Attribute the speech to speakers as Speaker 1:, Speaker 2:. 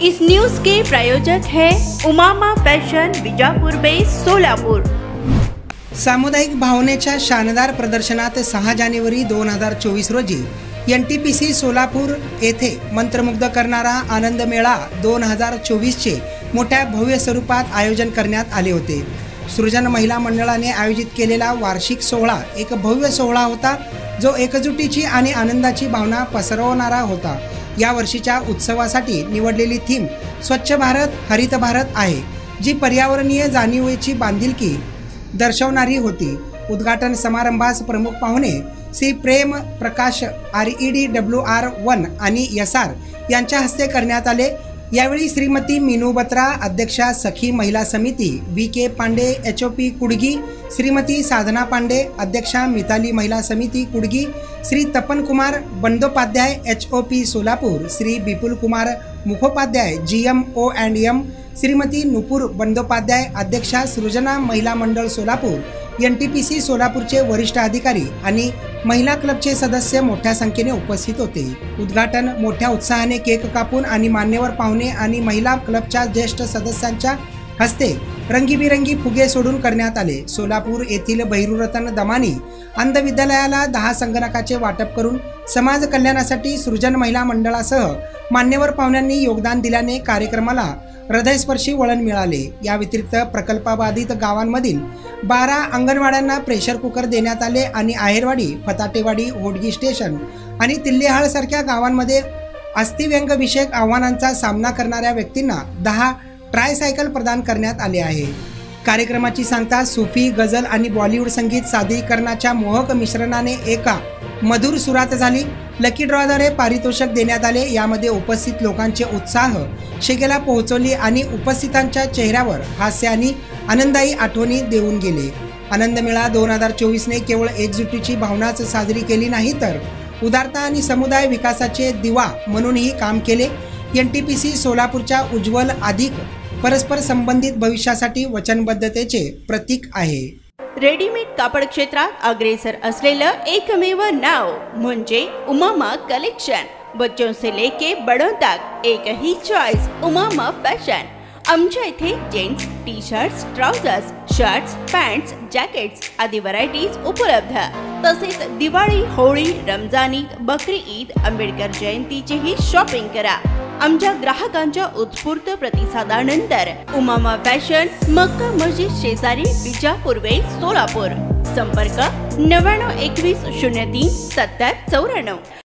Speaker 1: इस news के प्रायोजक है Umama fashion Bijapur base Solapur.
Speaker 2: सामुदायिक भावनेच्या शानदार प्रदर्शनात 6 जानेवारी 2024 रोजी NTPC सोलापूर येथे मंत्रमुग्ध करणारा आनंद मेळा 2024 चे मोठ्या भव्य स्वरूपात आयोजन करण्यात आले होते। सृजन महिला मंडळाने आयोजित केलेला वार्षिक सोहळा एक भव्य सोहळा होता, जो एकजुटीची आणि आनंदाची भावना पसरवणारा होता। या वर्षीच्या उत्सवासाठी निवडलेली थीम स्वच्छ भारत हरित भारत आहे, जी पर्यावरणीय जाणीवेची बांधिलकी दर्शवणारी होती। उद्घाटन समारंभास प्रमुख पाहुणे श्री प्रेम प्रकाश REDWR1 आणि SR यांच्या हस्ते करण्यात आले। यावेळी श्रीमती मीनू बत्रा अध्यक्षा सखी महिला समिती VK पांडे HOP कुडगी, श्रीमती साधना पांडे अध्यक्षा मिताली महिला समिती कुडगी, श्री तपन कुमार बंदोपाध्याय HOP सोलापूर, श्री विपुल कुमार मुखोपाध्याय GMO&M, श्रीमती नुपुर बंदोपाध्याय अध्यक्षा सृजना महिला मंडळ सोलापूर, NTPC सोलापूरचे वरिष्ठ अधिकारी आणि महिला क्लबचे सदस्य मोठ्या संख्येने उपस्थित होते। उद्घाटन मोठ्या उत्साहाने केक कापून आणि मान्यवर पाहुणे आणि महिला क्लबच्या ज्येष्ठ सदस्यांच्या हस्ते रंगीबिरंगी फुगे सोडून करण्यात आले। सोलापूर येथील बहिरुरतन दमानी अंध विद्यालयाला 10 संगणकाचे वाटप करून समाज कल्याणासाठी सृजन महिला मंडळासह मान्यवर पाहुण्यांनी योगदान दिल्याने कार्यक्रमाला हृदयस्पर्शी वळण मिळाले। या व्यतिरिक्त प्रकल्पबाधित गावांमधील 12 अंगणवाड्यांना प्रेशर कुकर देण्यात आले आणि आहेरवाडी, फताटेवाडी, होडगी स्टेशन आणि तिल्लेहाळ सारख्या गावांमध्ये अस्थिव्यंग विषयक आव्हानांचा सामना करणाऱ्या व्यक्तींना 10 ट्रायसायकल प्रदान करण्यात आले आहे। कार्यक्रमाची सांगता सुफी, गझल आणि बॉलिवूड संगीत सादरीकरणाच्या मोहक मिश्रणाने एका मधुर सुरात झाली। लकी ड्रॉद्वारे पारितोषिक देण्यात आले। यामध्ये उपस्थित लोकांचे उत्साह शिगेला पोहोचवली आणि उपस्थितांच्या चेहऱ्यावर हास्य आणि आनंददायी आठवणी देऊन गेले। आनंद मेळा 2024 ने केवळ एकजुटीची भावनाच साजरी केली नाही, तर उदारता आणि समुदाय विकासाचे दिवा म्हणूनही काम केले। NTPC सोलापूरच्या उज्ज्वल अधिक परस्पर संबंधित भविष्यासाठी वचनबद्धतेचे प्रतीक आहे।
Speaker 1: रेडीमेड कापड क्षेत्रात अग्रेसर असलेलं एकमेव नाव म्हणजे उमामा कलेक्शन। बच्चों से लेके बड़ों तक एक ही चॉइस, उमामा फैशन। आमच्या इथे gents T shirts, trousers, shirts, pants, jackets आदी व्हरायटीज उपलब्ध। तसेच दिवाळी, होळी, रमजान ईद, बकरी ईद, आंबेडकर जयंतीचीही शॉपिंग करा। आमच्या ग्राहकांच्या उत्स्फूर्त प्रतिसादानंतर उमामा फॅशन मक्का मस्जिद शेजारी बीजापुर वेस सोलापूर। संपर्क 99 21 03 70 94।